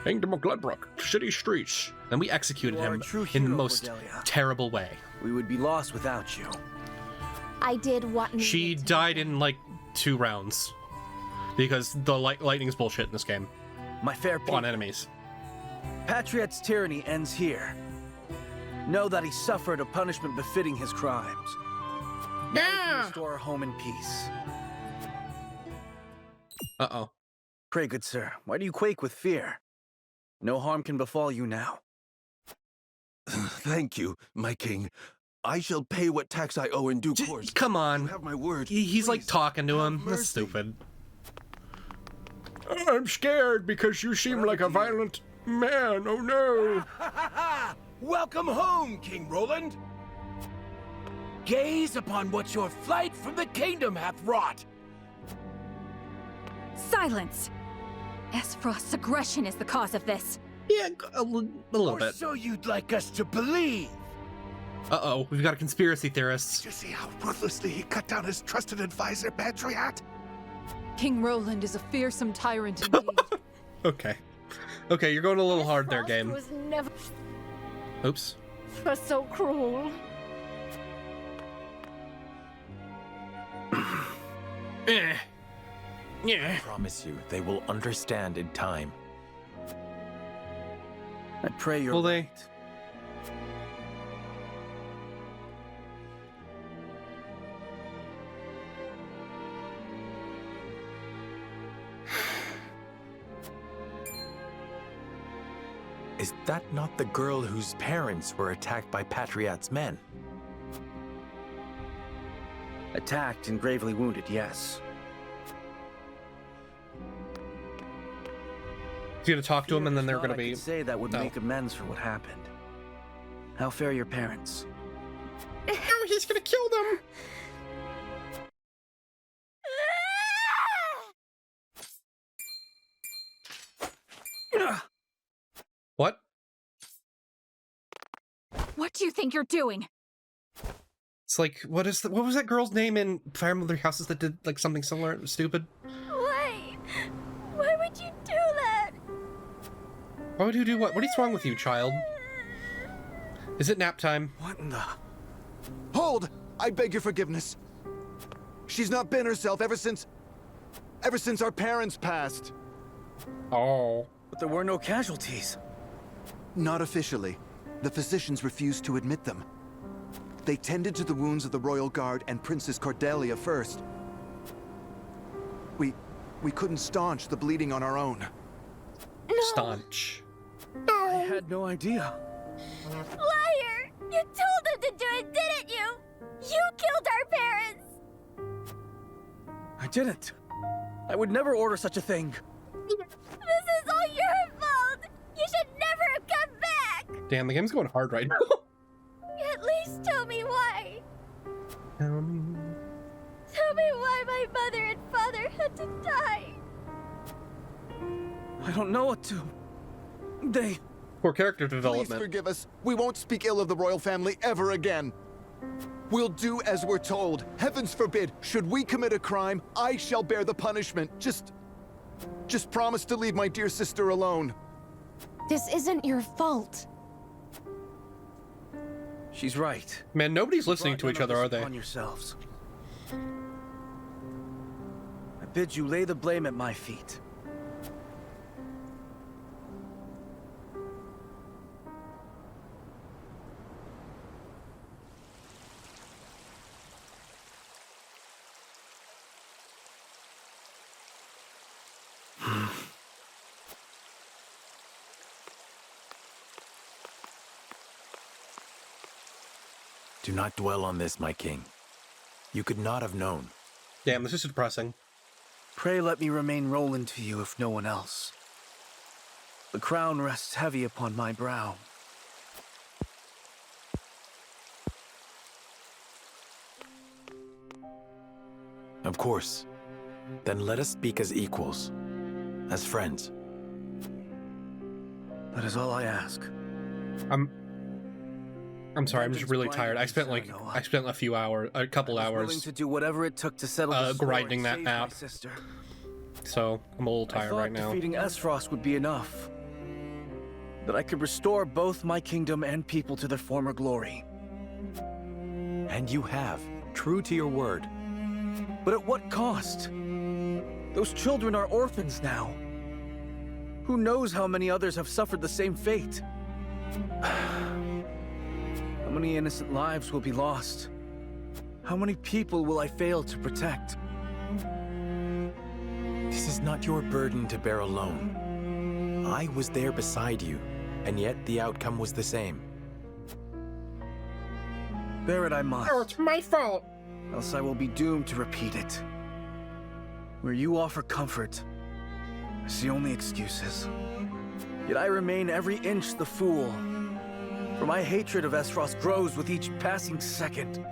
Kingdom of Glenbrook, city streets. Then we executed him in the most terrible way. We would be lost without you. I did what she died in like 2 rounds because the lightning's bullshit in this game. My fair people, on enemies. Patriot's tyranny ends here. Know that he suffered a punishment befitting his crimes. Now we can restore our home in peace. Uh-oh. Pray, good sir, why do you quake with fear? No harm can befall you now. Thank you, my king. I shall pay what tax I owe in due course. Come on. You have my word. He's like talking to him. That's stupid. I'm scared because you seem like a violent man. Oh no. Welcome home, King Roland. Gaze upon what your flight from the kingdom hath wrought. Silence! Esfrost's aggression is the cause of this. Yeah, a little bit. So you'd like us to believe. Uh-oh, we've got a conspiracy theorist. Did you see how ruthlessly he cut down his trusted advisor, Patriot? King Roland is a fearsome tyrant indeed. Okay. Okay, you're going a little hard there, game. Was never Oops. was so cruel. Yeah. I promise you, they will understand in time. I pray you're Will they? right. Is that not the girl whose parents were attacked by Patriot's men? Attacked and gravely wounded, yes. You're gonna talk to him, and then they're There's gonna naught I be. could say that would make amends for what happened. How fare your parents? Oh, he's gonna kill them. What? What do you think you're doing? It's like, what was that girl's name in Fire Emblem Houses that did like something similar? It was stupid. Why? Why would you do that? Why would you do what? What is wrong with you, child? Is it nap time? What in the... Hold! I beg your forgiveness. She's not been herself ever since our parents passed. Oh. But there were no casualties. Not officially. The physicians refused to admit them. They tended to the wounds of the Royal Guard and Princess Cordelia first. We couldn't staunch the bleeding on our own. No. Staunch. I had no idea. Liar! You told them to do it, didn't you? You killed our parents! I didn't. I would never order such a thing. This is all your fault! You should never have come back! Damn, the game's going hard right now. At least tell me why. Tell me why my mother and father had to die. I don't know what to... They... Poor character Please development. forgive us. We won't speak ill of the royal family ever again. We'll do as we're told. Heavens forbid, should we commit a crime, I shall bear the punishment. Just promise to leave my dear sister alone. This isn't your fault. She's right. Man, nobody's listening to each other, are they? On yourselves. I bid you lay the blame at my feet. Do not dwell on this, my king. You could not have known. Damn, this is depressing. Pray let me remain Roland to you if no one else. The crown rests heavy upon my brow. Of course. Then let us speak as equals. As friends. That is all I ask. I'm sorry, I'm just really tired. I spent a couple Willing hours to do whatever it took to settle the score grinding and that save map. my sister. So I'm a little I tired thought right now. defeating Esfrost would be enough. that I could restore both my kingdom and people to their former glory. And you have, true to your word. But at what cost? Those children are orphans now. Who knows how many others have suffered the same fate? How many innocent lives will be lost? How many people will I fail to protect? This is not your burden to bear alone. I was there beside you, and yet the outcome was the same. Bear it I must. Oh, it's my fault. Else I will be doomed to repeat it. Where you offer comfort, I see only excuses. Yet I remain every inch the fool. For my hatred of Esfrost grows with each passing second.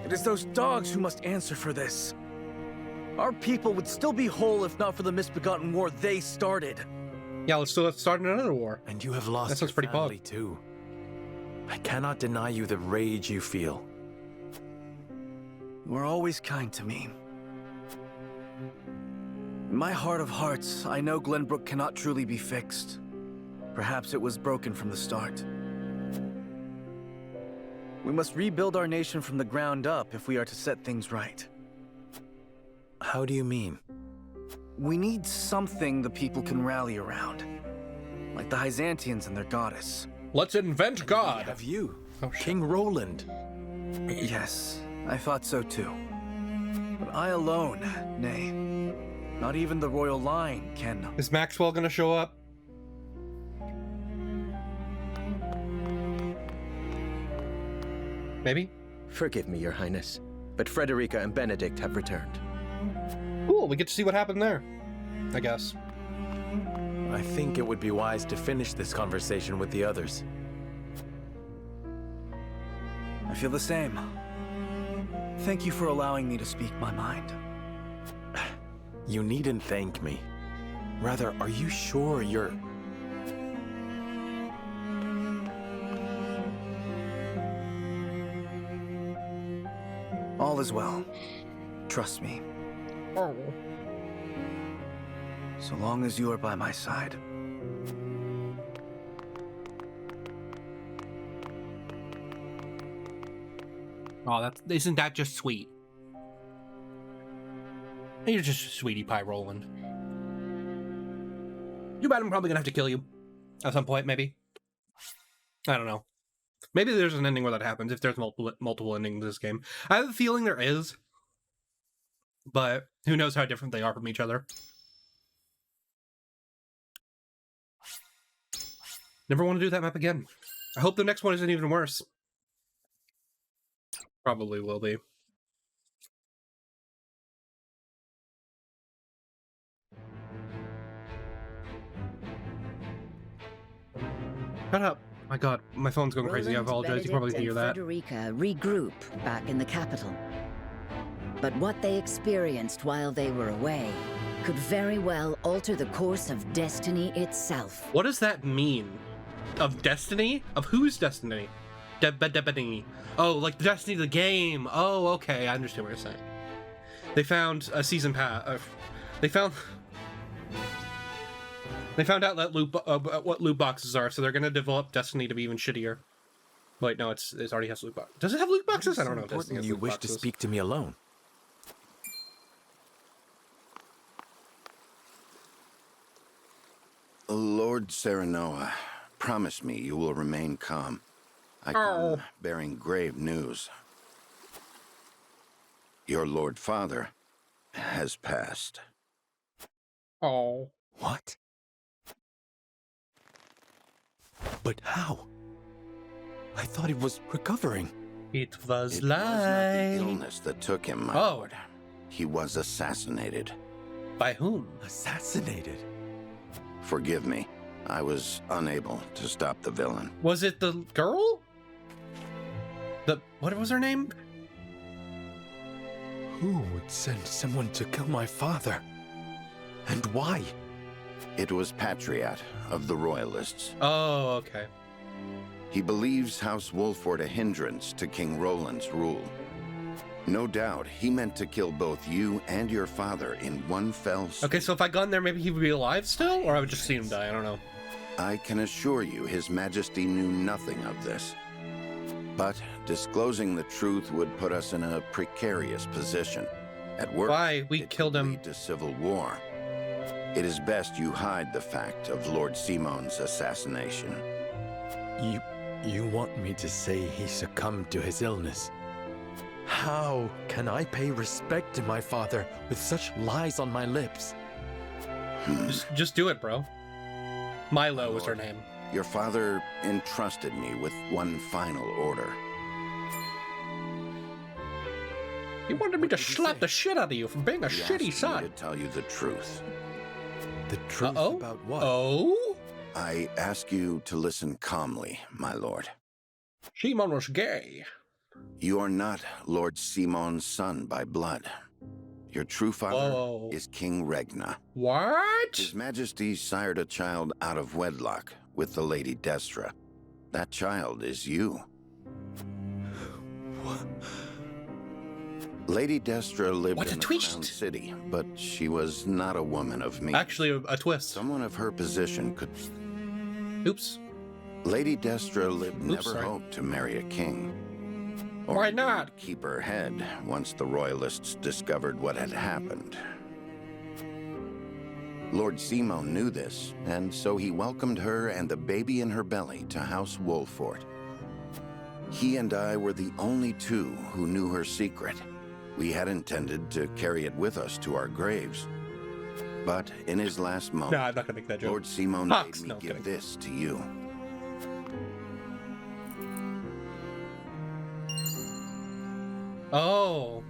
It is those dogs who must answer for this. Our people would still be whole if not for the misbegotten war they started. Yeah, let's still start another war. And you have lost That sounds your pretty family too. I cannot deny you the rage you feel. You are always kind to me. In my heart of hearts, I know Glenbrook cannot truly be fixed. Perhaps it was broken from the start. We must rebuild our nation from the ground up if we are to set things right. How do you mean? We need something the people can rally around. Like the Byzantians and their goddess. Let's invent God. Have you, Oh, shit. King Roland? Yes, I thought so too. But I alone, nay, not even the royal line can. Is Maxwell gonna show up? Maybe? Forgive me, Your Highness, but Frederica and Benedict have returned. Cool, we get to see what happened there. I guess. I think it would be wise to finish this conversation with the others. I feel the same. Thank you for allowing me to speak my mind. You needn't thank me. Rather, are you sure you're... All is well. Trust me. Oh. So long as you are by my side. Oh, isn't that just sweet? You're just a sweetie pie, Roland. Too bad I'm probably gonna have to kill you at some point, maybe. I don't know. Maybe there's an ending where that happens, if there's multiple endings in this game. I have a feeling there is, but who knows how different they are from each other. Never want to do that map again. I hope the next one isn't even worse. Probably will be. Shut up. My god, my phone's going crazy. I apologize. You probably Benedict hear that. and Frederica regroup back in the capital. But what they experienced while they were away could very well alter the course of destiny itself. What does that mean? Of destiny? Of whose destiny? Destiny. Oh, like the Destiny of the game. Oh, okay. I understand what you're saying. They found a season pass. They found out that what loot boxes are, so they're gonna develop Destiny to be even shittier. Wait, no, it already has loot boxes. Does it have loot boxes? I don't know. If Destiny has You loot wish boxes. to speak to me alone. Lord Serenoa, promise me you will remain calm. I come bearing grave news. Your Lord Father has passed. Oh. What? But how? I thought he was recovering. It was It was not the like... illness that took him, my Oh. lord. He was assassinated. By whom? Assassinated? Forgive me. I was unable to stop the villain. Was it the girl? What was her name? Who would send someone to kill my father? And why? It was Patriot of the Royalists. Oh, okay. He believes House Wolford a hindrance to King Roland's rule. No doubt, he meant to kill both you and your father in one fell swoop. Okay, so if I got in there, maybe he would be alive still? Or I would just see him die, I don't know. I can assure you His Majesty knew nothing of this. But disclosing the truth would put us in a precarious position. At worst, Why? We it killed could him. lead to civil war. It is best you hide the fact of Lord Simon's assassination. You want me to say he succumbed to his illness? How can I pay respect to my father with such lies on my lips? Just do it, bro. Milo was her name. Your father entrusted me with one final order. He wanted me to slap the shit out of you for being a He shitty asked son. me to tell you the truth. The truth about what? Oh? I ask you to listen calmly, my lord. Simon was gay. You are not Lord Simon's son by blood. Your true father is King Regna. What? His Majesty sired a child out of wedlock with the Lady Destra. That child is you. What? Lady Destra lived What a in the twist. Crown City, but she was not a woman of means. Actually, a twist. Someone of her position could... Oops. Lady Destra never sorry. hoped to marry a king. Or Why not? keep her head once the royalists discovered what had happened. Lord Simon knew this, and so he welcomed her and the baby in her belly to House Wolfort. He and I were the only two who knew her secret. We had intended to carry it with us to our graves. But in his last moment, Nah, I'm not gonna make that joke. Lord Simon Fox, made me no, give kidding. this to you. Oh.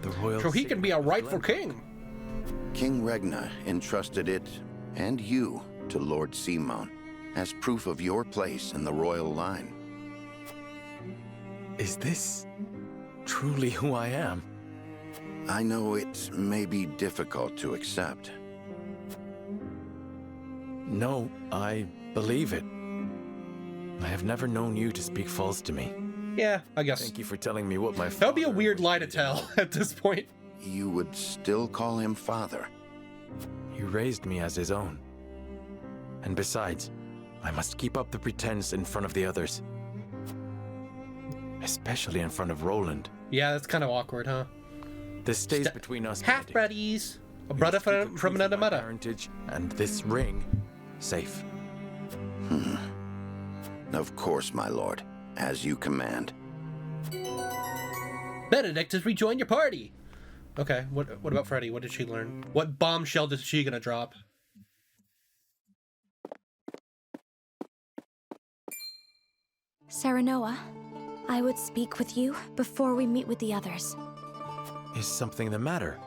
The royal So he can be a signet rightful of king. King Regna entrusted it, and you, to Lord Simon, as proof of your place in the royal line. Is this truly who I am? I know it may be difficult to accept. No, I believe it. I have never known you to speak false to me. Yeah, I guess. Thank you for telling me what my That would be a father weird was lie to doing. tell at this point. You would still call him father. He raised me as his own. And besides, I must keep up the pretense in front of the others. Especially in front of Roland. Yeah, that's kind of awkward, huh? This stays between us. Half Benedict. buddies. A We brother must keep the from truth another about mother. parentage and this ring safe. Of course, my lord, as you command. Benedict has rejoined your party. Okay, what about Freddie? What did she learn? What bombshell is she gonna drop? Serenoa, I would speak with you before we meet with the others. Is something the matter?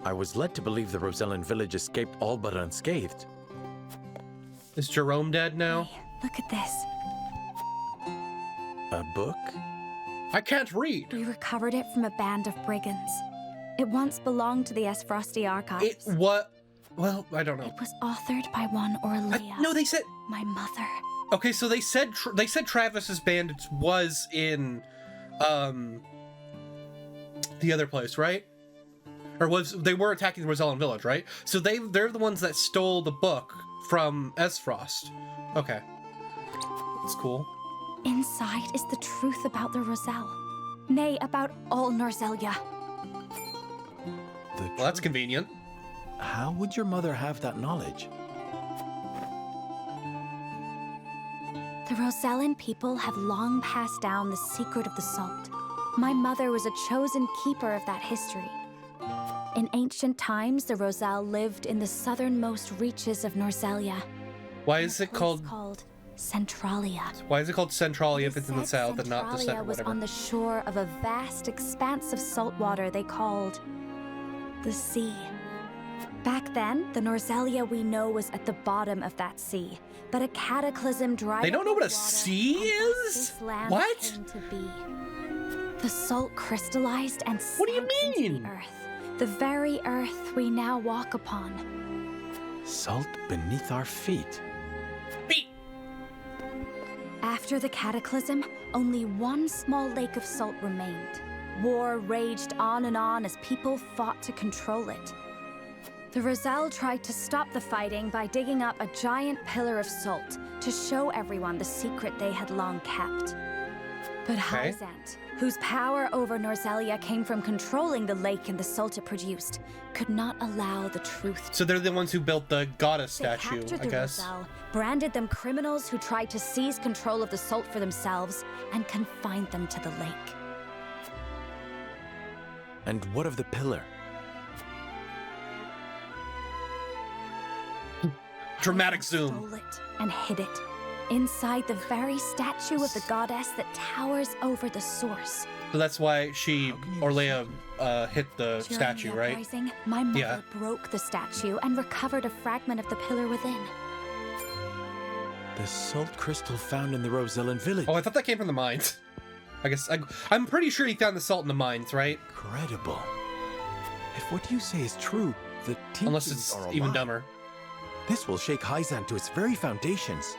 I was led to believe the Rosellan village escaped all but unscathed. Is Jerome dead now? Hey, look at this. A book? I can't read. We recovered it from a band of brigands. It once belonged to the Frosty archives. What? Well, I don't know. It was authored by one Orlea. No, they said. My mother. Okay, so they said Travis's bandits was in, the other place, right? Or they were attacking the Rosellan village, right? So they're the ones that stole the book from Esfrost. Okay, that's cool. Inside is the truth about the Roselle. Nay, about all Norzelia. Well, that's convenient. How would your mother have that knowledge? The Rosellan people have long passed down the secret of the salt. My mother was a chosen keeper of that history. In ancient times, the Roselle lived in the southernmost reaches of Norzelia. Why is it called Centralia? Why is it called Centralia if it's in the Said south and not the Centralia center? was Whatever. on the shore of a vast expanse of salt water they called the sea. Back then, the Norzelia we know was at the bottom of that sea, but a cataclysm dried They don't up know what the a water, sea and thus is? this land What? came to be. The salt crystallized and What do you sank into mean? the earth, the very earth we now walk upon. Salt beneath our feet. After the cataclysm, only one small lake of salt remained. War raged on and on as people fought to control it. The Roselle tried to stop the fighting by digging up a giant pillar of salt to show everyone the secret they had long kept. But Hyzant, whose power over Norzelia came from controlling the lake and the salt it produced, could not allow the truth. So they're the ones who built the goddess statue, They captured I the guess. Roselle, branded them criminals who tried to seize control of the salt for themselves, and confined them to the lake. And what of the pillar? Dramatic zoom. Stole it and hid it inside the very statue of the goddess that towers over the source. So that's why Orlea hit the During statue, the right? uprising, my mother broke the statue and recovered a fragment of the pillar within. The salt crystal found in the Rosellan village. Oh, I thought that came from the mines. I guess I'm pretty sure he found the salt in the mines, right? Incredible. If what you say is true, the teachings Unless it's are a even lie. dumber. This will shake Hyzant to its very foundations.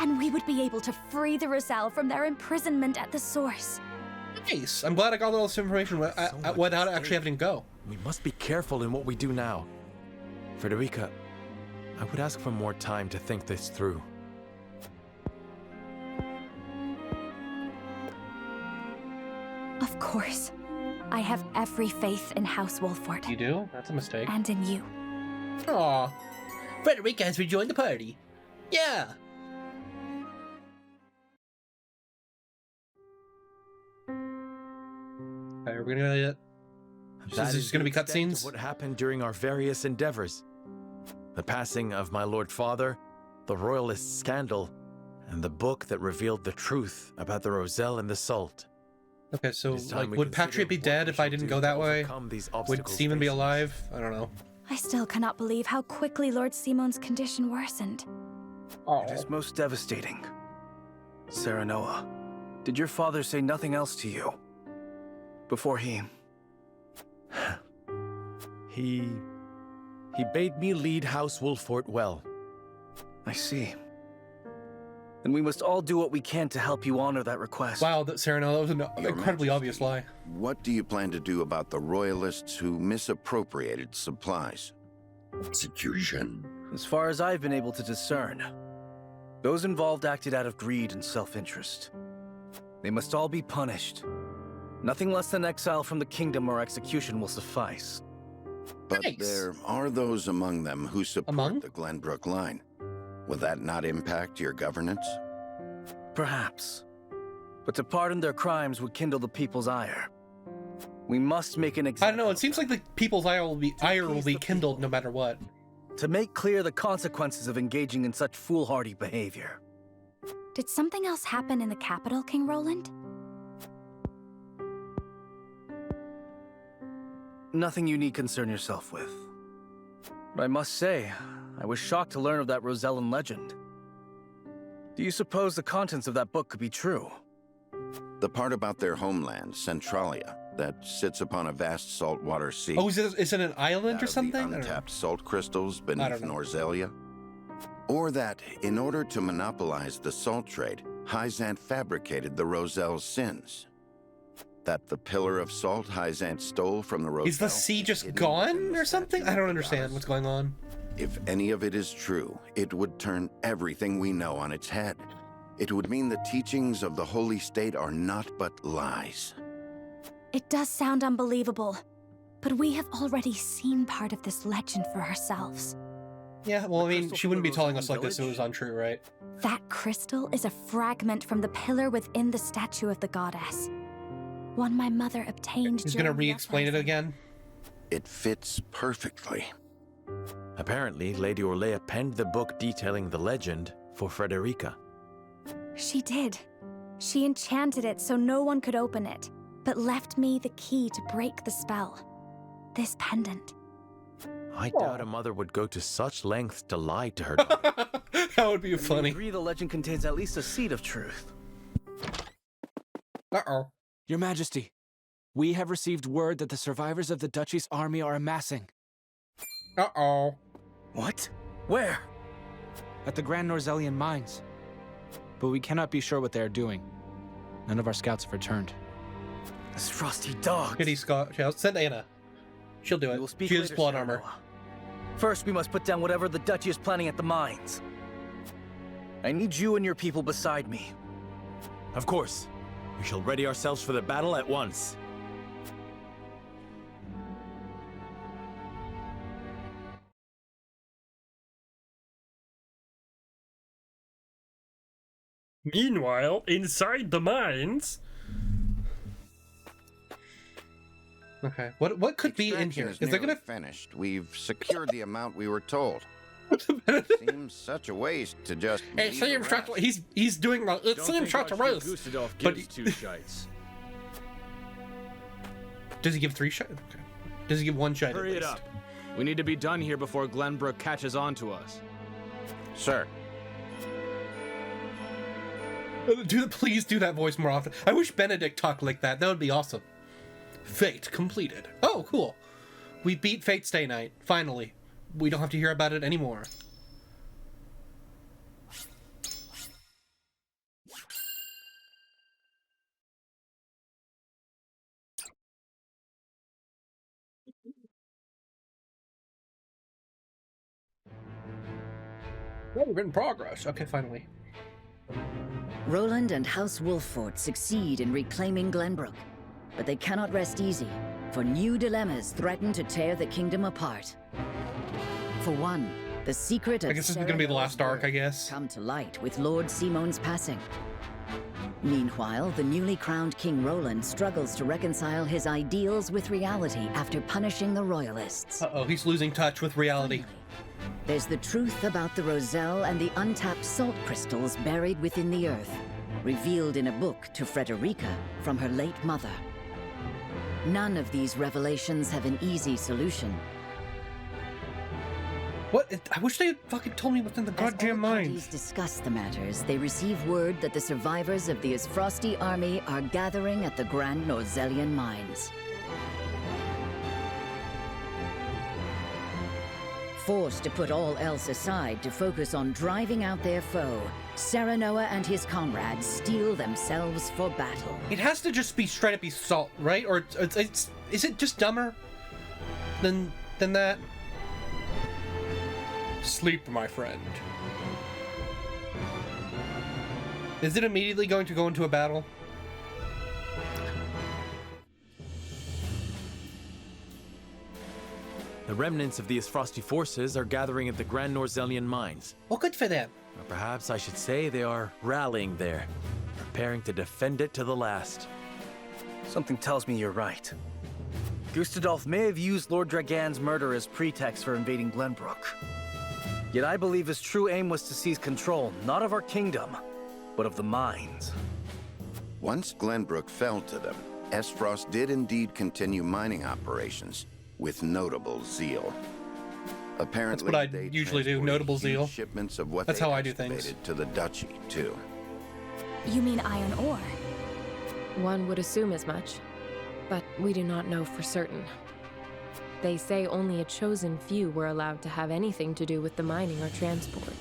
And we would be able to free the Roselle from their imprisonment at the source. Nice. I'm glad I got all this information without actually having to go. We must be careful in what we do now. Frederica, I would ask for more time to think this through. Of course. I have every faith in House Wolford. You do? That's a mistake. And in you. Aw. Frederica has rejoined the party. Yeah. Alright, we're gonna get... This is gonna be cutscenes? What happened during our various endeavors. The passing of my Lord Father, the Royalist scandal, and the book that revealed the truth about the Roselle and the salt. Okay, so It is time like, we would consider Patriot be what dead we if I shall didn't do go to that way? overcome these Would obstacles Simon be facing us. alive? I don't know. I still cannot believe how quickly Lord Simon's condition worsened. It is most devastating. Serenoa, did your father say nothing else to you? Before he... He bade me lead House Wolford well. I see. Then we must all do what we can to help you honor that request. Wow, Sereno, that was an Your incredibly Majesty, obvious lie. What do you plan to do about the Royalists who misappropriated supplies? Execution. As far as I've been able to discern, those involved acted out of greed and self-interest. They must all be punished. Nothing less than exile from the kingdom or execution will suffice. But Nice. there are those among them who support Among? the Glenbrook line. Will that not impact your governance? Perhaps. But to pardon their crimes would kindle the people's ire. We must make an I example. don't know, it seems like the people's ire will be kindled no matter what. To make clear the consequences of engaging in such foolhardy behavior. Did something else happen in the capital, King Roland? Nothing you need concern yourself with. But I must say, I was shocked to learn of that Rosellan legend. Do you suppose the contents of that book could be true? The part about their homeland, Centralia, that sits upon a vast saltwater sea. Oh, is it an island that or of something? The I don't know. untapped salt crystals I beneath don't know. Norzelia? Or that, in order to monopolize the salt trade, Hyzant fabricated the Roselle's sins? That the pillar of salt Hyzant stole from the Roselle... Is the sea just hidden gone within the or something? statue I don't of the understand goddess? what's going on. If any of it is true, it would turn everything we know on its head. It would mean the teachings of the Holy State are not but lies. It does sound unbelievable, but we have already seen part of this legend for ourselves. Yeah, well, I mean, crystal she wouldn't be pillar telling was us in like this if it was village? untrue, right? That crystal is a fragment from the pillar within the statue of the goddess. One my mother obtained He's gonna during the re-explain it uprising. again? It fits perfectly. Apparently, Lady Orlea penned the book detailing the legend for Frederica. She did. She enchanted it so no one could open it, but left me the key to break the spell. This pendant. I doubt a mother would go to such lengths to lie to her daughter. That would be We funny. agree the legend contains at least a seed of truth. Uh-oh. Your Majesty, we have received word that the survivors of the Duchy's army are amassing. Uh-oh. What? Where? At the Grand Norzellian mines. But we cannot be sure what they are doing. None of our scouts have returned. This frosty dog. Pity Scott. Send Anna. She'll do We will it. speak She has later, plot armor. Serenoa. First, we must put down whatever the Duchy is planning at the mines. I need you and your people beside me. Of course. We shall ready ourselves for the battle at once. Meanwhile, inside the mines. Okay, what could be in here? Is there gonna finished? We've secured the amount we were told. Seems such a waste to just. It seems such. He's doing the. It seems such a waste. But two shites. Does he give 3 shites? Okay. Does he give 1 shite? Hurry it up. We need to be done here before Glenbrook catches on to us. Sir. Please do that voice more often. I wish Benedict talked like that. That would be awesome. Fate completed. Oh, cool. We beat Fate Stay Night. Finally. We don't have to hear about it anymore. Well, we're in progress. Okay, finally. Roland and House Wolffort succeed in reclaiming Glenbrook, but they cannot rest easy, for new dilemmas threaten to tear the kingdom apart. For one, the secret of I guess this is gonna be the last arc, I guess. Come to light with Lord Simon's passing. Meanwhile, the newly crowned King Roland struggles to reconcile his ideals with reality after punishing the Royalists. Uh-oh, he's losing touch with reality. Finally, there's the truth about the Roselle and the untapped salt crystals buried within the earth, revealed in a book to Frederica from her late mother. None of these revelations have an easy solution. What? I wish they had fucking told me what's in the goddamn mines. As all parties discuss the matters, they receive word that the survivors of the Isfrosti army are gathering at the Grand Norzellian mines. Forced to put all else aside to focus on driving out their foe, Serenoa and his comrades steel themselves for battle. It has to just be straight up be salt, right? Or is it just dumber than that? Sleep, my friend. Is it immediately going to go into a battle? The remnants of the Isfrosti forces are gathering at the Grand Norzellian mines. Well, good for them. Or perhaps I should say they are rallying there, preparing to defend it to the last. Something tells me you're right. Gustadolf may have used Lord Dragan's murder as pretext for invading Glenbrook. Yet I believe his true aim was to seize control, not of our kingdom, but of the mines. Once Glenbrook fell to them, Esfrost did indeed continue mining operations with notable zeal. Apparently, that's what I usually do, notable zeal. Shipments of what that's they how I do things. To the Duchy, too. You mean iron ore? One would assume as much, but we do not know for certain. They say only a chosen few were allowed to have anything to do with the mining or transport.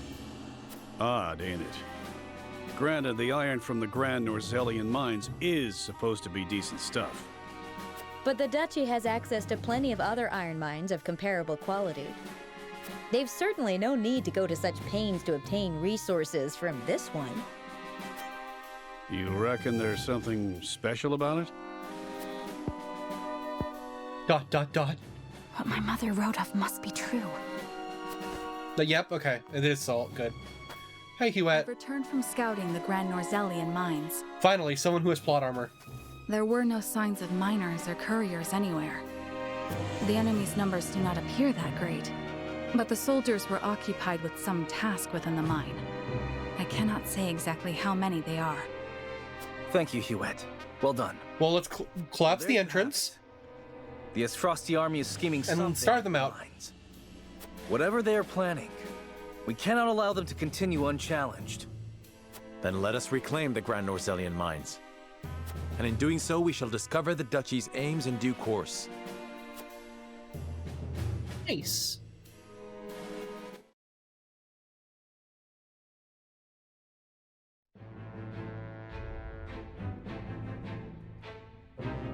Odd, ain't it? Granted, the iron from the Grand Norzellian mines is supposed to be decent stuff. But the Duchy has access to plenty of other iron mines of comparable quality. They've certainly no need to go to such pains to obtain resources from this one. You reckon there's something special about it? ... What my mother wrote of must be true. Yep, okay. It is salt. Good. Hey, Huette. I've returned from scouting the Grand Norzellian mines. Finally, someone who has plot armor. There were no signs of miners or couriers anywhere. The enemy's numbers do not appear that great, but the soldiers were occupied with some task within the mine. I cannot say exactly how many they are. Thank you, Huette. Well done. Well, let's collapse the entrance. The Isfrosti army is scheming something and start them out. Whatever they are planning, we cannot allow them to continue unchallenged. Then let us reclaim the Grand Norzellian mines. And in doing so, we shall discover the Duchy's aims in due course. Nice.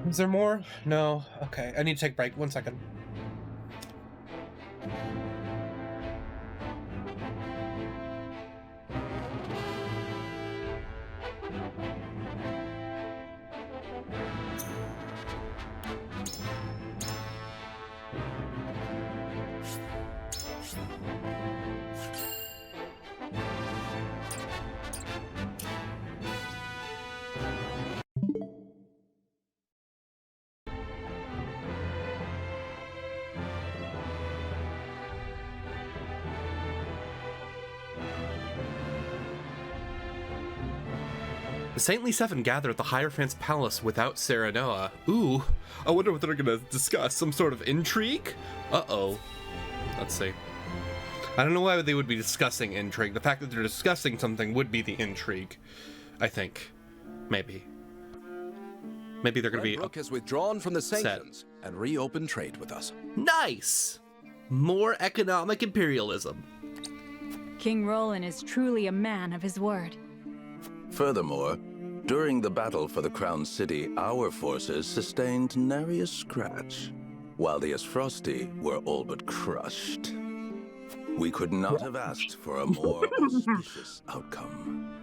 Is there more? No. Okay, I need to take a break. 1 second. The Saintly Seven gather at the Hierophant's palace without Serenoa. Ooh, I wonder what they're gonna discuss. Some sort of intrigue? Uh-oh. Let's see. I don't know why they would be discussing intrigue. The fact that they're discussing something would be the intrigue, I think. Maybe. Maybe they're gonna be Glenbrook has withdrawn from the sanctions and reopened trade with us. Nice! More economic imperialism. King Roland is truly a man of his word. Furthermore, during the battle for the Crown City, our forces sustained nary a scratch, while the Asfrosti were all but crushed. We could not have asked for a more auspicious outcome.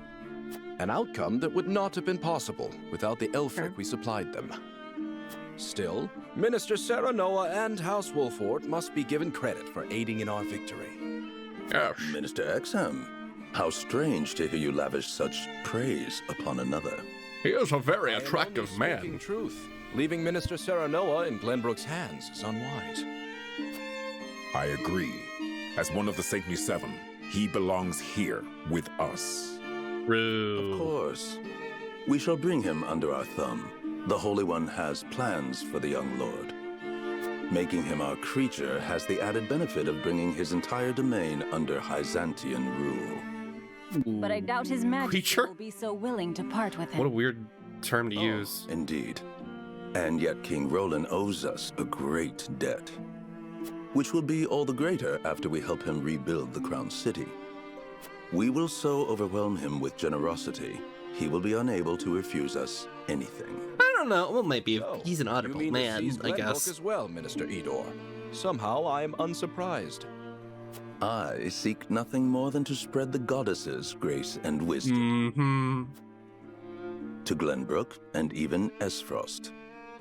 An outcome that would not have been possible without the Elfric we supplied them. Still, Minister Serenoa and House Wolford must be given credit for aiding in our victory. Yes. Minister Exham, how strange to hear you lavish such praise upon another. He is a very attractive man. Speaking truth, leaving Minister Serenoa in Glenbrook's hands is unwise. I agree. As one of the Saintly Seven, he belongs here with us. Rude. Of course. We shall bring him under our thumb. The Holy One has plans for the young lord. Making him our creature has the added benefit of bringing his entire domain under Hyzantian rule. But I doubt his majesty Creature? will be so willing to part with him. What a weird term to use. Indeed. And yet King Roland owes us a great debt, which will be all the greater after we help him rebuild the Crown City. We will so overwhelm him with generosity, he will be unable to refuse us anything. I don't know. Well, maybe he's an audible man, I guess. As well, Minister Edor. Somehow I am unsurprised. I seek nothing more than to spread the goddesses' grace and wisdom. To Glenbrook and even Esfrost,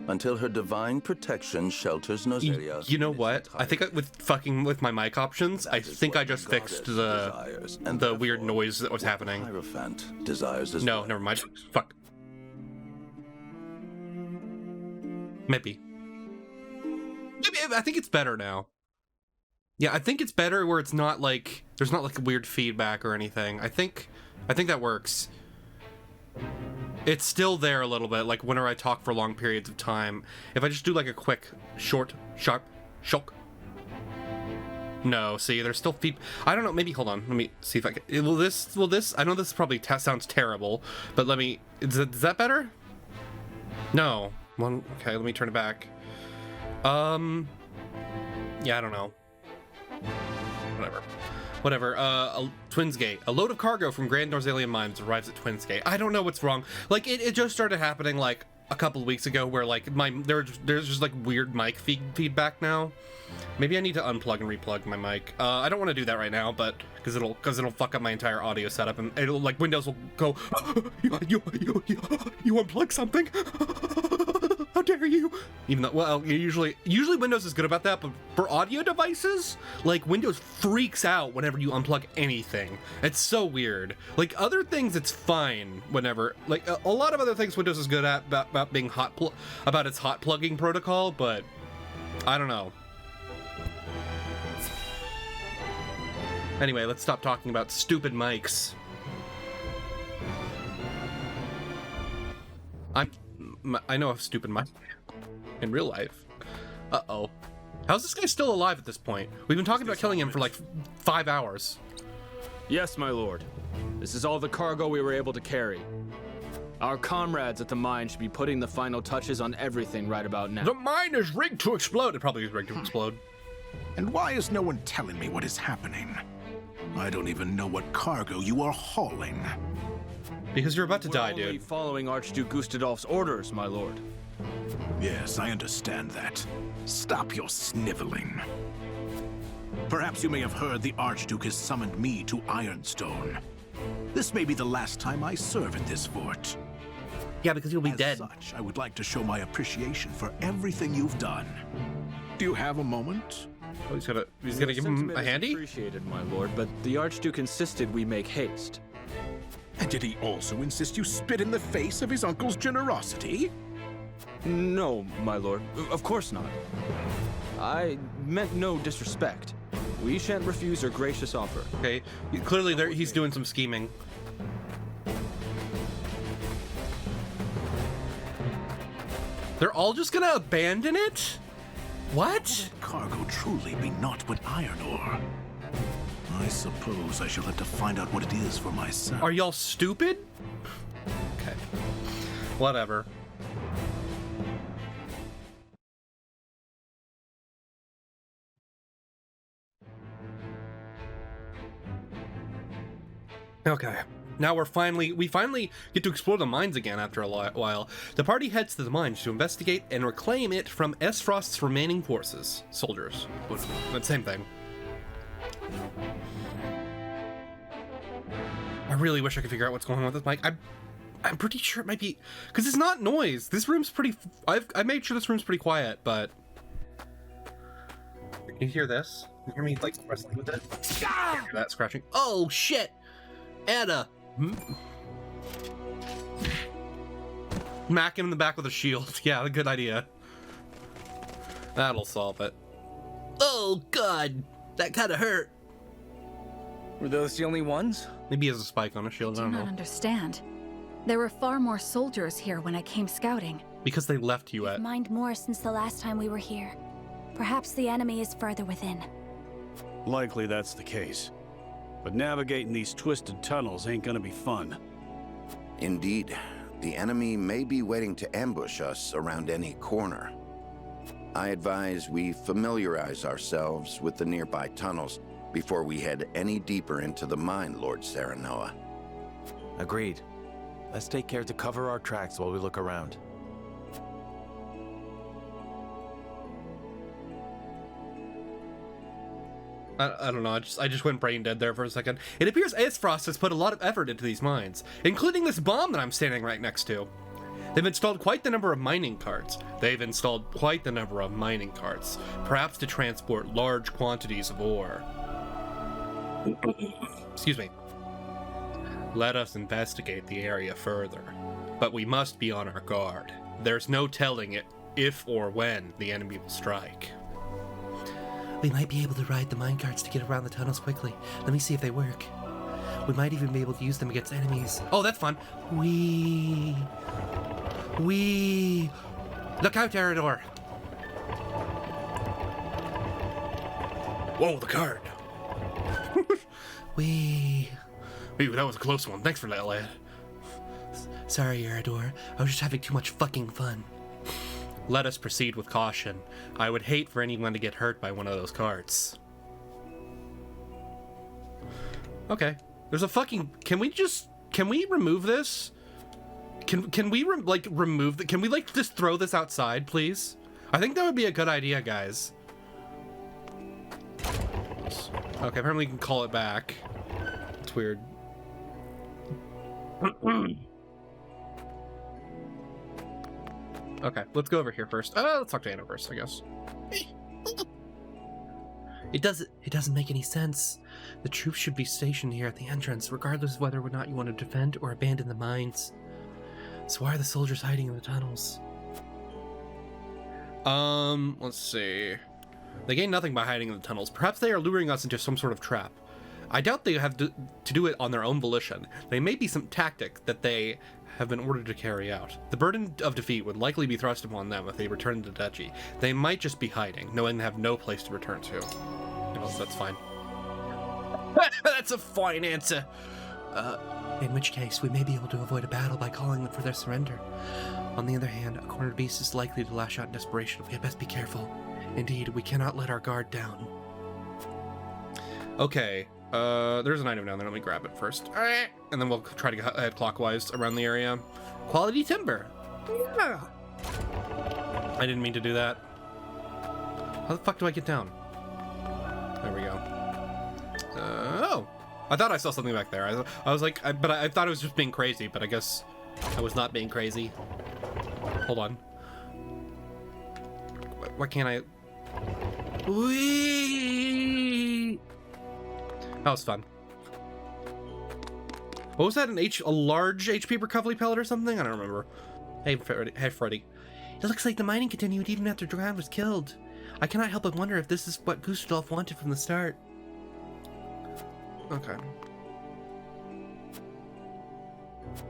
until her divine protection shelters Nozelia. You know what? I think with my mic options, I think I just fixed the weird noise that was happening. Hierophant desires as No, well. never mind. Fuck. Maybe. I think it's better now. Yeah, I think it's better where it's not like there's not like weird feedback or anything. I think that works. It's still there a little bit, like whenever I talk for long periods of time. If I just do like a quick, short, sharp, shock. No, see, there's still I don't know, maybe, hold on, let me see if I can, will this, I know this probably sounds terrible, but let me, is that better? No. Okay, let me turn it back. Yeah, I don't know. Whatever. Twins Gate. A load of cargo from Grand Norzalian Mines arrives at Twins Gate. I don't know what's wrong. Like, it just started happening, like, a couple of weeks ago, where, like, there's just, like, weird mic feedback now. Maybe I need to unplug and replug my mic. I don't want to do that right now, but, because it'll fuck up my entire audio setup, and it'll, like, Windows will go, you unplug something? How dare you? Even though, well, usually Windows is good about that, but for audio devices, like, Windows freaks out whenever you unplug anything. It's so weird. Like, other things, it's fine whenever, like, a lot of other things Windows is good at about being about its hot plugging protocol, but I don't know. Anyway, let's stop talking about stupid mics. I know a stupid mic in real life. Uh-oh. How's this guy still alive at this point? We've been talking about killing him for like 5 hours. Yes, my lord. This is all the cargo we were able to carry. Our comrades at the mine should be putting the final touches on everything right about now. The mine is rigged to explode. It probably is rigged to explode. And why is no one telling me what is happening? I don't even know what cargo you are hauling. Because you're about to die, We're only dude. Following Archduke Gustadolf's orders, my lord. Yes, I understand that. Stop your sniveling. Perhaps you may have heard the Archduke has summoned me to Ironstone. This may be the last time I serve at this fort. Yeah, because you'll be As dead. such, I would like to show my appreciation for everything you've done. Do you have a moment? Oh, he's gonna give him a handy? Appreciated, my lord, but the Archduke insisted we make haste. And did he also insist you spit in the face of his uncle's generosity? No, my lord. Of course not. I meant no disrespect. We shan't refuse your gracious offer. Okay, clearly he's doing some scheming. They're all just gonna abandon it? What? Cargo truly be naught but iron ore. I suppose I shall have to find out what it is for myself. Are y'all stupid? Okay. Whatever. Okay. Now we finally get to explore the mines again after a while. The party heads to the mines to investigate and reclaim it from Frost's remaining forces. Soldiers. But same thing. I really wish I could figure out what's going on with this mic. I'm pretty sure it might be... Because it's not noise. This room's pretty... I made sure this room's pretty quiet, but... Can you hear this? Can you hear me, like, wrestling with it? Ah! Hear that scratching? Oh, shit! Anna! Smack him in the back with a shield. Yeah, good idea. That'll solve it. Oh, God! That kind of hurt. Were those the only ones? Maybe he has a spike on a shield, I don't know. I do not understand. There were far more soldiers here when I came scouting. Because they left you at... We've mined more since the last time we were here. Perhaps the enemy is further within. Likely that's the case. But navigating these twisted tunnels ain't gonna be fun. Indeed. The enemy may be waiting to ambush us around any corner. I advise we familiarize ourselves with the nearby tunnels before we head any deeper into the mine, Lord Serenoa. Agreed. Let's take care to cover our tracks while we look around. I don't know, I just went brain dead there for a second. It appears Frost has put a lot of effort into these mines, including this bomb that I'm standing right next to. They've installed quite the number of mining carts. Perhaps to transport large quantities of ore. Excuse me. Let us investigate the area further, but we must be on our guard. There's no telling it if or when the enemy will strike. We might be able to ride the minecarts to get around the tunnels quickly. Let me see if they work. We might even be able to use them against enemies. Oh, that's fun. Wee. Look out, Eridor. Whoa, the card. Wee. Ooh, that was a close one. Thanks for that, lad. Sorry, Eridor. I was just having too much fucking fun. Let us proceed with caution. I would hate for anyone to get hurt by one of those carts. Okay. There's a fucking... Can we remove this? Can we remove the... Can we, like, just throw this outside, please? I think that would be a good idea, guys. Okay, apparently we can call it back. It's weird. Okay, let's go over here first. Let's talk to Anna first, I guess. It doesn't make any sense. The troops should be stationed here at the entrance, regardless of whether or not you want to defend or abandon the mines. So why are the soldiers hiding in the tunnels? Let's see. They gain nothing by hiding in the tunnels. Perhaps they are luring us into some sort of trap. I doubt they have to do it on their own volition. They may be some tactic that they have been ordered to carry out. The burden of defeat would likely be thrust upon them if they return to the duchy. They might just be hiding, knowing they have no place to return to. That's fine. That's a fine answer. In which case, we may be able to avoid a battle by calling them for their surrender. On the other hand, a cornered beast is likely to lash out in desperation. We had best be careful. Indeed, we cannot let our guard down. Okay. There's an item down there. Let me grab it first. Alright. And then we'll try to head clockwise around the area. Quality timber. Yeah. I didn't mean to do that. How the fuck do I get down? There we go. Oh. I thought I saw something back there. I was like, but I thought it was just being crazy, but I guess I was not being crazy. Hold on. Why can't I? Whee! That was fun. What was that? A large HP recovery pellet or something? I don't remember. Hey, Freddie. It looks like the mining continued even after Drown was killed. I cannot help but wonder if this is what Gustadolf wanted from the start. Okay.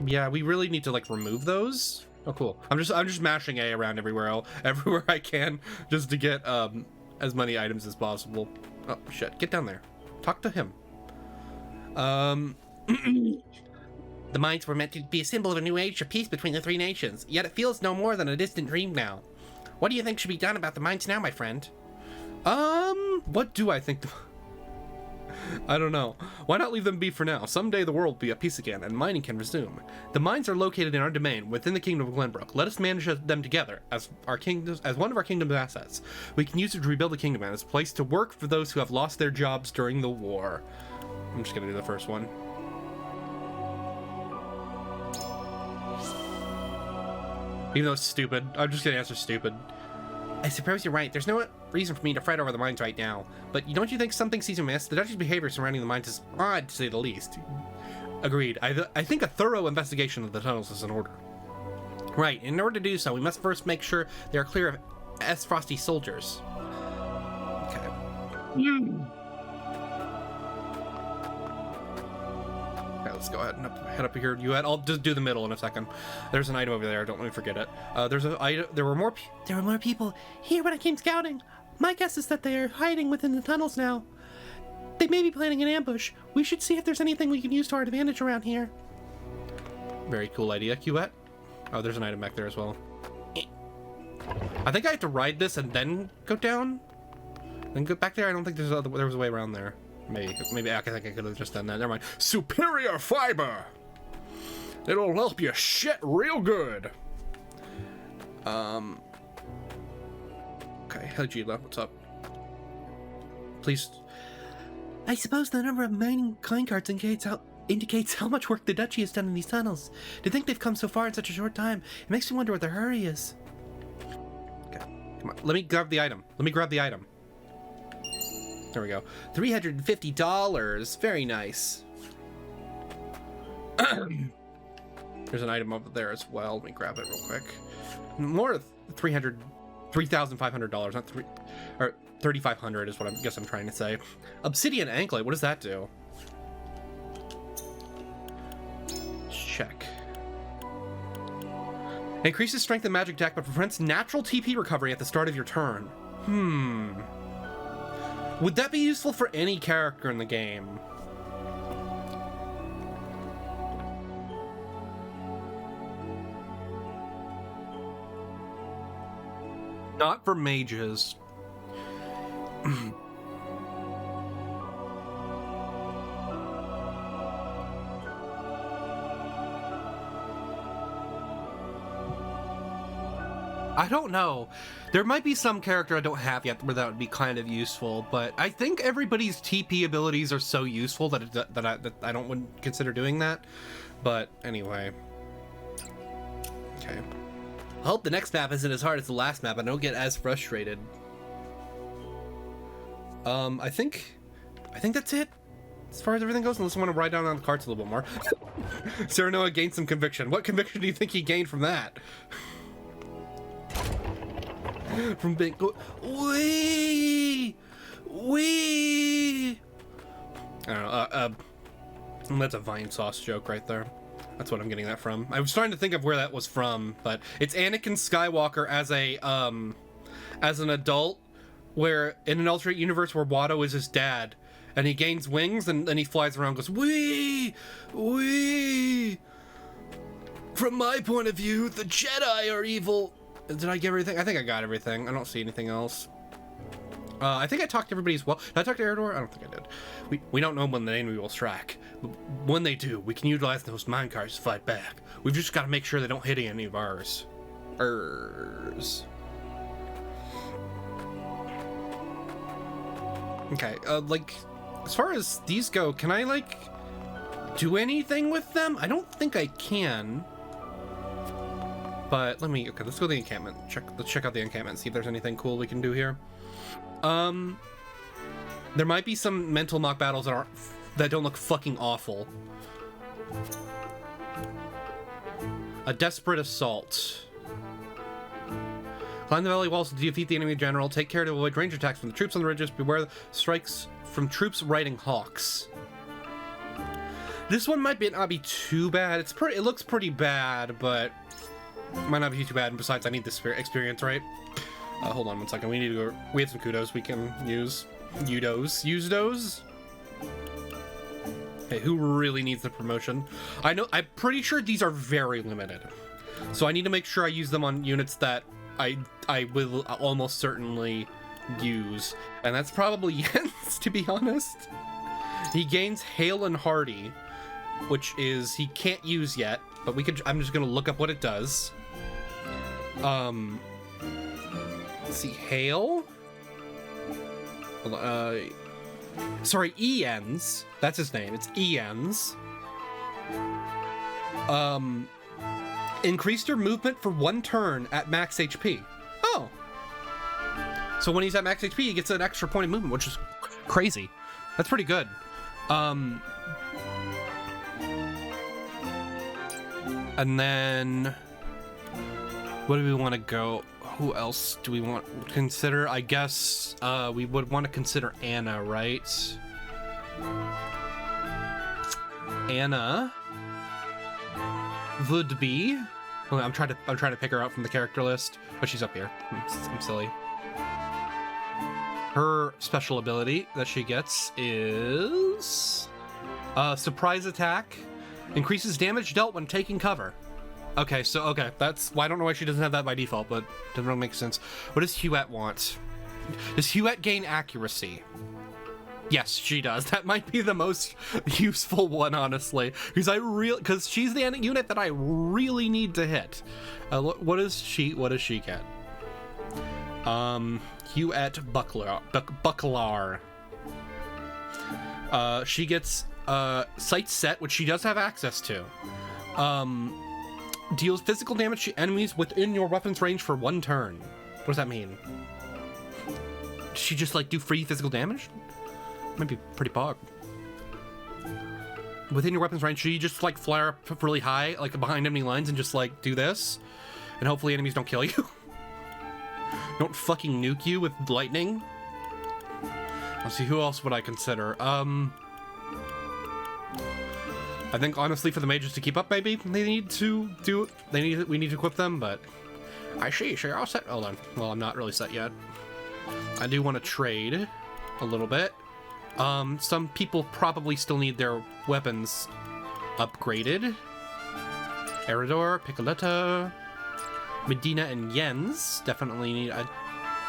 Yeah, we really need to, like, remove those. Oh, cool. I'm just mashing A around everywhere I can, just to get as many items as possible. Oh shit! Get down there. Talk to him. The mines were meant to be a symbol of a new age of peace between the three nations. Yet it feels no more than a distant dream now. What do you think should be done about the mines now, my friend? What do I think? I don't know. Why not leave them be for now? Someday the world will be at peace again, and mining can resume. The mines are located in our domain, within the Kingdom of Glenbrook. Let us manage them together, as one of our kingdom's assets. We can use it to rebuild the kingdom as a place to work for those who have lost their jobs during the war. I'm just gonna do the first one. Even though it's stupid, I'm just gonna answer stupid. I suppose you're right. There's no reason for me to fret over the mines right now. But don't you think something seems amiss? The Duchy's behavior surrounding the mines is odd, to say the least. Agreed. I think a thorough investigation of the tunnels is in order. Right. In order to do so, we must first make sure they are clear of S. Frosty soldiers. Okay. Okay, let's go ahead and head up here. I'll just do the middle in a second. There's an item over there. Don't let me forget it. There were more people here when I came scouting. My guess is that they are hiding within the tunnels now. They may be planning an ambush. We should see if there's anything we can use to our advantage around here. Very cool idea, Cuette. Oh, there's an item back there as well. I think I have to ride this and then go down. Then go back there. I don't think there was a way around there. Maybe I think I could have just done that. Never mind. Superior fiber. It'll help you shit real good. Okay, Hajila, what's up? Please. I suppose the number of mining coin carts indicates how much work the Duchy has done in these tunnels. To think they've come so far in such a short time, it makes me wonder what their hurry is. Okay, come on. Let me grab the item. There we go. $350. Very nice. There's an item over there as well. Let me grab it real quick. More $3,500. Not or 3,500 is what I guess I'm trying to say. Obsidian anklet. What does that do? Check. Increases strength and magic attack, but prevents natural TP recovery at the start of your turn. Would that be useful for any character in the game? Not for mages. I don't know. There might be some character I don't have yet where that would be kind of useful, but I think everybody's TP abilities are so useful that I wouldn't consider doing that. But anyway. Okay. I hope the next map isn't as hard as the last map and I don't get as frustrated. I think that's it. As far as everything goes, unless I want to ride down on the carts a little bit more. Serenoa gained some conviction. What conviction do you think he gained from that? From being wee. I don't know. That's a Vine Sauce joke right there. That's what I'm getting that from. I was trying to think of where that was from, but it's Anakin Skywalker as an adult, where in an alternate universe where Watto is his dad, and he gains wings and then he flies around and goes wee. From my point of view, the Jedi are evil. Did I get everything? I think I got everything. I don't see anything else. I think I talked to everybody as well. Did I talk to Eridor? I don't think I did. We don't know when the enemy will strike. But when they do, we can utilize those minecarts to fight back. We've just got to make sure they don't hit any of ours. Okay, as far as these go, can I, do anything with them? I don't think I can. But let's go to the encampment. Let's check out the encampment, see if there's anything cool we can do here. There might be some mental mock battles that don't look fucking awful. A desperate assault. Climb the valley walls to defeat the enemy general. Take care to avoid range attacks from the troops on the ridges. Beware strikes from troops riding hawks. This one might not be too bad. It looks pretty bad, but Might not be too bad, and besides, I need this experience, right? Hold on one second. We need to go. We have some kudos we can use. Use those. Okay, who really needs the promotion? I know. I'm pretty sure these are very limited, so I need to make sure I use them on units that I will almost certainly use, and that's probably Jens, to be honest. He gains Hale and Hardy, which is he can't use yet, but we could. I'm just gonna look up what it does. Let's see, Hale. Sorry, Ian's. That's his name. It's Ian's. Increased your movement for 1 turn at max HP. Oh. So when he's at max HP, he gets an extra point of movement, which is crazy. That's pretty good. And then, what do we want to go? Who else do we want to consider? I guess we would want to consider Anna, right? Anna would be. Oh, I'm trying to pick her out from the character list, but she's up here. I'm silly. Her special ability that she gets is surprise attack. Increases damage dealt when taking cover. Okay, so that's why I don't know why she doesn't have that by default, but doesn't really make sense. What does Huette want? Does Huette gain accuracy? Yes, she does. That might be the most useful one, honestly, because she's the unit that I really need to hit. What does she get? Huette Bucklar. She gets sight set, which she does have access to. Deals physical damage to enemies within your weapon's range for 1 turn. What does that mean? Does she just like do free physical damage? Might be pretty pog. Within your weapon's range, should you just like flare up really high, like behind enemy lines, and just like do this, and hopefully enemies don't kill you? Don't fucking nuke you with lightning. Let's see, who else would I consider? I think honestly for the mages to keep up, maybe we need to equip them, but I see, sure, I'll set. Hold on. Well, I'm not really set yet. I do want to trade a little bit. Some people probably still need their weapons upgraded. Eridor, Piccoletta, Medina, and Jens definitely need a...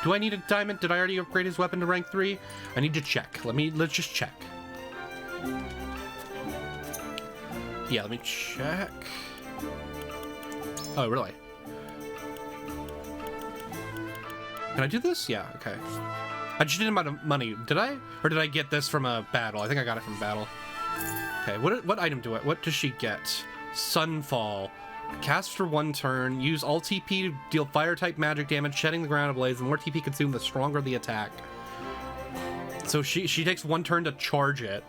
Do I need a diamond? Did I already upgrade his weapon to rank 3? I need to check. Let's just check. Yeah, let me check. Oh, really? Can I do this? Yeah, okay. I just did amount of money. Did I? Or did I get this from a battle? I think I got it from battle. Okay, what item what does she get? Sunfall. Cast for 1 turn. Use all TP to deal fire-type magic damage, setting the ground ablaze. The more TP consumed, the stronger the attack. So she takes 1 turn to charge it.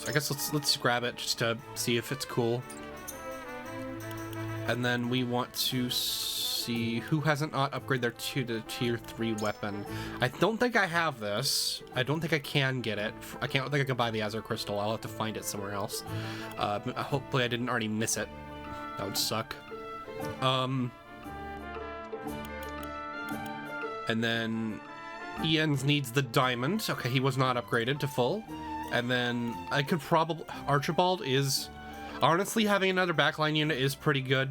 I guess let's grab it just to see if it's cool. And then we want to see who hasn't upgraded their tier 3 weapon. I don't think I have this. I don't think I can get it. I think I can buy the Azure Crystal. I'll have to find it somewhere else. Hopefully I didn't already miss it. That would suck. And then Ian's needs the diamond. Okay, he was not upgraded to full. And then I could probably... Archibald is... Honestly, having another backline unit is pretty good,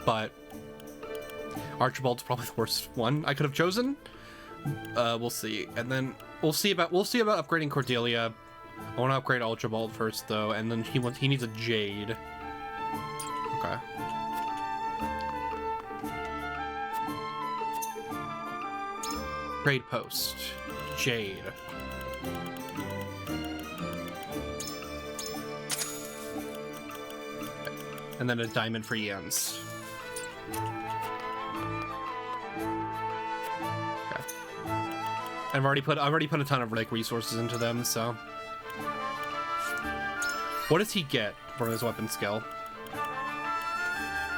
but Archibald's probably the worst one I could have chosen. We'll see. And then we'll see about upgrading Cordelia. I want to upgrade Archibald first, though, and then he needs a Jade. Okay. Trade post. Jade. And then a diamond for Jens. Okay. I've already put a ton of like resources into them, so. What does he get for his weapon skill?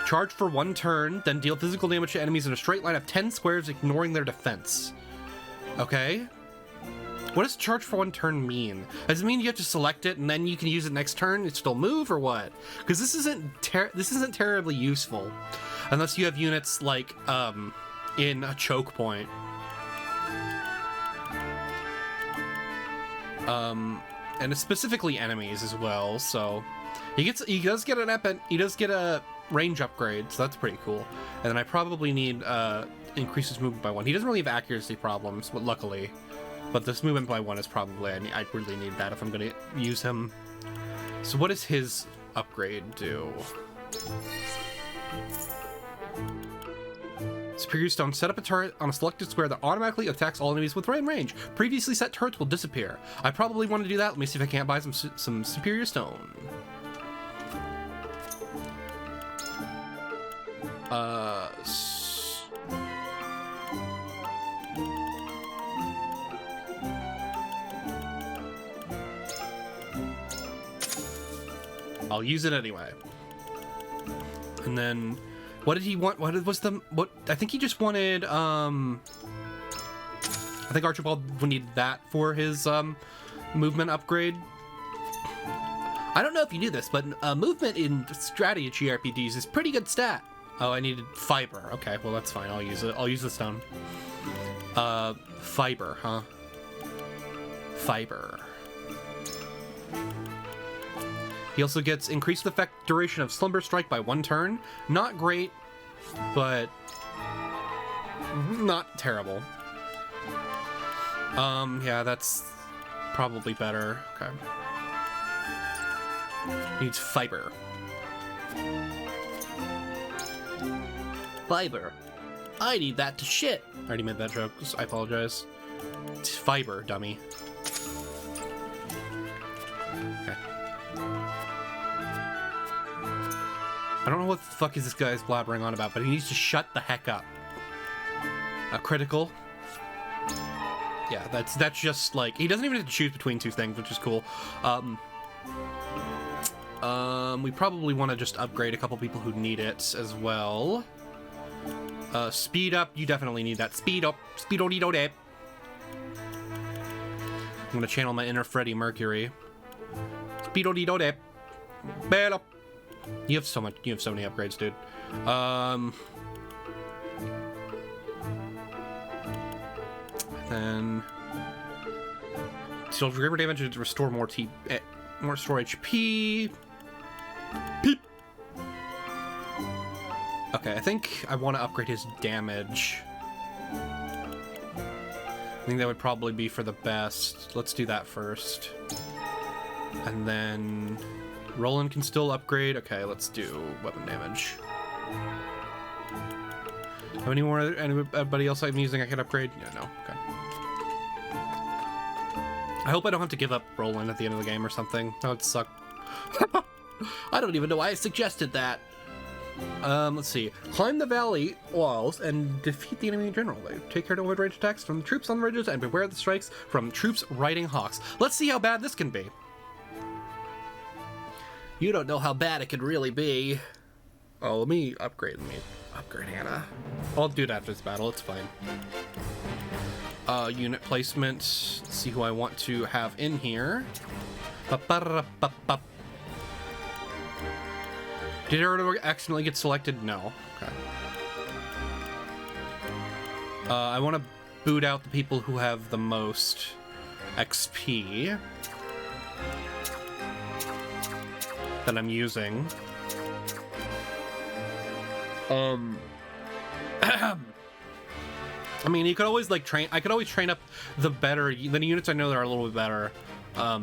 Charge for 1 turn, then deal physical damage to enemies in a straight line of 10 squares, ignoring their defense. Okay. What does charge for 1 turn mean? Does it mean you have to select it and then you can use it next turn and still move, or what? Because this isn't terribly useful, unless you have units like in a choke point. And it's specifically enemies as well. So he does get a range upgrade, so that's pretty cool. And then I probably need increases movement by 1. He doesn't really have accuracy problems, but luckily. But this movement by 1 is probably, I really need that if I'm going to use him. So what does his upgrade do? Superior Stone. Set up a turret on a selected square that automatically attacks all enemies with range. Previously set turrets will disappear. I probably want to do that. Let me see if I can't buy some Superior Stone. I'll use it anyway. And then, what did he want? What I think he just wanted, I think Archibald would need that for his, movement upgrade. I don't know if you knew this, but movement in strategy RPGs is pretty good stat. Oh, I needed fiber. Okay, well that's fine. I'll use it. I'll use the stone. Fiber, huh? Fiber. He also gets increased effect duration of Slumber Strike by 1 turn. Not great, but not terrible. Yeah, that's probably better. Okay. Needs fiber. Fiber. I need that to shit. I already made that joke, so I apologize. It's fiber, dummy. Okay. I don't know what the fuck is this guy's blabbering on about, but he needs to shut the heck up. A critical. Yeah, that's just like, he doesn't even have to choose between 2 things, which is cool. We probably want to just upgrade a couple people who need it as well. Speed up, you definitely need that. Speed up, speed-o-dee-do-day. I'm gonna channel my inner Freddie Mercury. Speed-o-dee-do-day. Bad up. You have so many upgrades, dude. Then deal greater damage to restore more HP. Peep. Okay, I think I want to upgrade his damage. I think that would probably be for the best. Let's do that first. And then Roland can still upgrade. Okay, let's do weapon damage. Have anybody else I'm using I can upgrade? Yeah, no. Okay. I hope I don't have to give up Roland at the end of the game or something. That would suck. I don't even know why I suggested that. Let's see. Climb the valley walls and defeat the enemy in general. Take care to avoid range attacks from the troops on the ridges and beware the strikes from troops riding hawks. Let's see how bad this can be. You don't know how bad it could really be. Oh, let me upgrade Hannah. I'll do it after this battle, it's fine. Unit placement. Let's see who I want to have in here. Did Erdo accidentally get selected? No. Okay. I want to boot out the people who have the most XP that I'm using. I mean, you could always like train. I could always train up the units I know that are a little bit better. I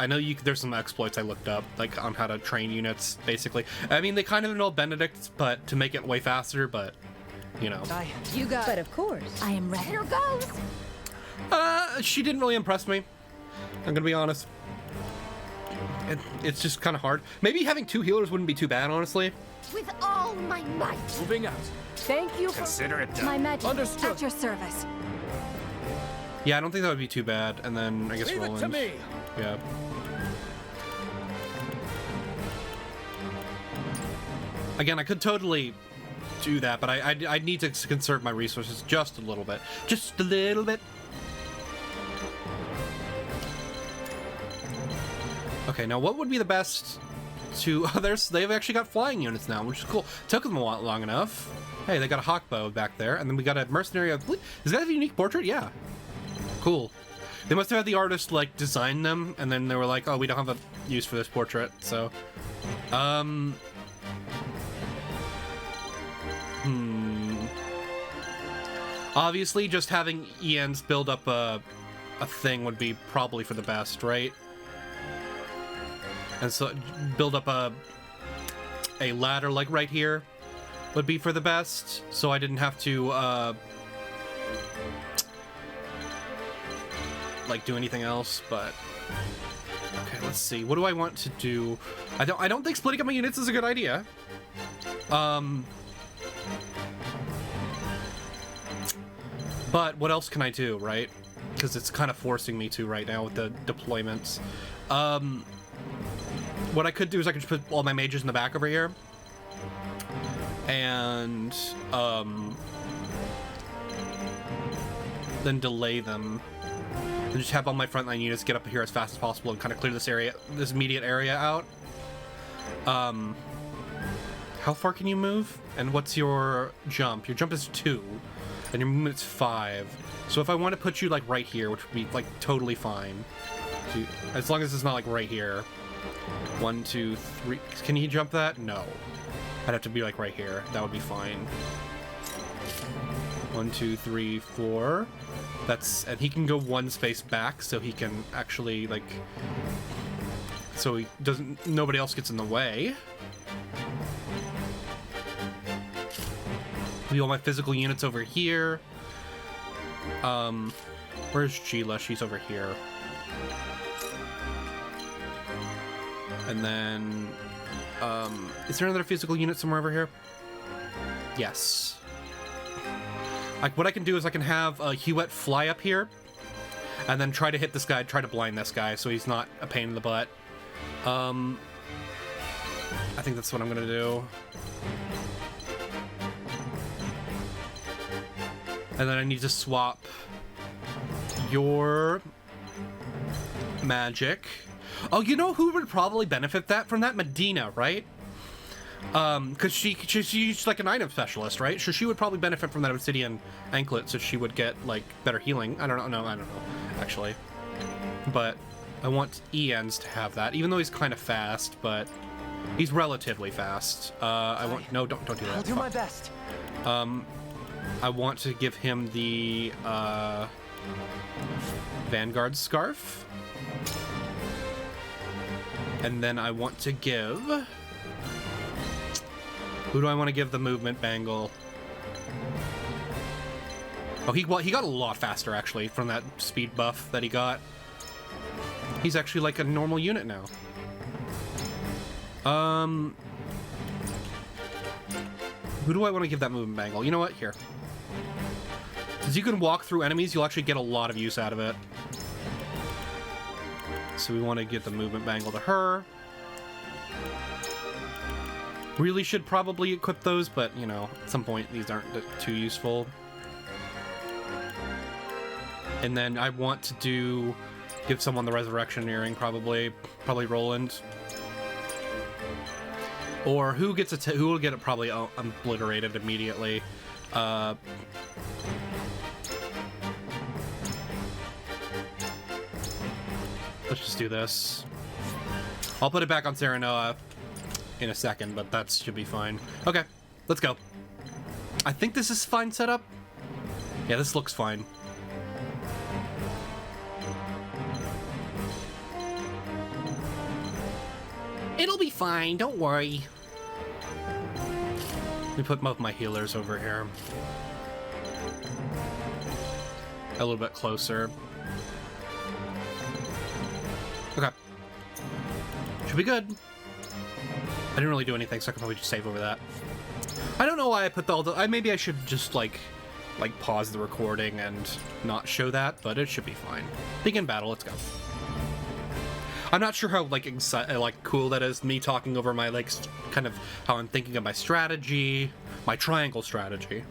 know there's some exploits I looked up, like on how to train units. Basically, I mean, they kind of know Benedict, but to make it way faster. But you know, you got. But of course, I am ready. Here goes. She didn't really impress me. I'm gonna be honest. It's just kind of hard. Maybe having 2 healers wouldn't be too bad, honestly. With all my might. Moving out. Thank you for Consider it done. my magic. Understood. At your service. Yeah, I don't think that would be too bad. And then I guess Leave Roland. it to me. Yeah. Again, I could totally do that, but I need to conserve my resources just a little bit. Just a little bit. Okay, now what would be the best to... Oh, they've actually got flying units now, which is cool. Took them a lot long enough. Hey, they got a hawk bow back there, and then we got a mercenary. Is that a unique portrait? Yeah. Cool. They must have had the artist, like, design them, and then they were like, oh, we don't have a use for this portrait, so... Obviously, just having Ian's build up a thing would be probably for the best, right? And so build up a ladder, like, right here would be for the best, so I didn't have to, like, do anything else, but... Okay, let's see. What do I want to do? I don't think splitting up my units is a good idea. But what else can I do, right? Because it's kind of forcing me to right now with the deployments. What I could do is I could just put all my mages in the back over here. And, then delay them. And just have all my frontline units get up here as fast as possible and kind of clear this area, this immediate area out. How far can you move? And what's your jump? Your jump is 2, and your movement's 5. So if I want to put you, like, right here, which would be, like, totally fine. As long as it's not, like, right here. 1, 2, 3. Can he jump that? No. I'd have to be, like, right here. That would be fine. 1, 2, 3, 4. That's... And he can go 1 space back, so he can actually, like... So he doesn't... Nobody else gets in the way. We all my physical units over here. Where's Gila? She's over here. And then, is there another physical unit somewhere over here? Yes. Like, what I can do is I can have Huet fly up here, and then try to hit this guy, try to blind this guy, so he's not a pain in the butt. I think that's what I'm gonna do. And then I need to swap your magic. Oh, you know who would probably benefit from that? Medina, right? Because she's like an item specialist, right? So she would probably benefit from that obsidian anklet, so she would get, like, better healing. I don't know. No, I don't know, actually. But I want Ian's to have that, even though he's kind of fast, but he's relatively fast. I want... No, don't do that. I'll do my best. I want to give him the Vanguard Scarf. And then I want to give... Who do I want to give the movement bangle? Oh, he got a lot faster, actually, from that speed buff that he got. He's actually like a normal unit now. Who do I want to give that movement bangle? You know what? Here. Because you can walk through enemies, you'll actually get a lot of use out of it. So we want to get the movement bangle to her. Really should probably equip those, but, you know, at some point these aren't too useful. And then I want to give someone the Resurrection Earring, probably Roland. Or who will get it probably obliterated immediately. Let's just do this. I'll put it back on Serenoa in a second, but that should be fine. Okay, let's go. I think this is fine setup. Yeah, this looks fine. It'll be fine, don't worry. Let me put both my healers over here. A little bit closer. Okay. Should be good. I didn't really do anything, so I can probably just save over that. I don't know why I put maybe I should just, like pause the recording and not show that, but it should be fine. Begin battle, let's go. I'm not sure how, cool that is, me talking over my, kind of how I'm thinking of my strategy, my triangle strategy.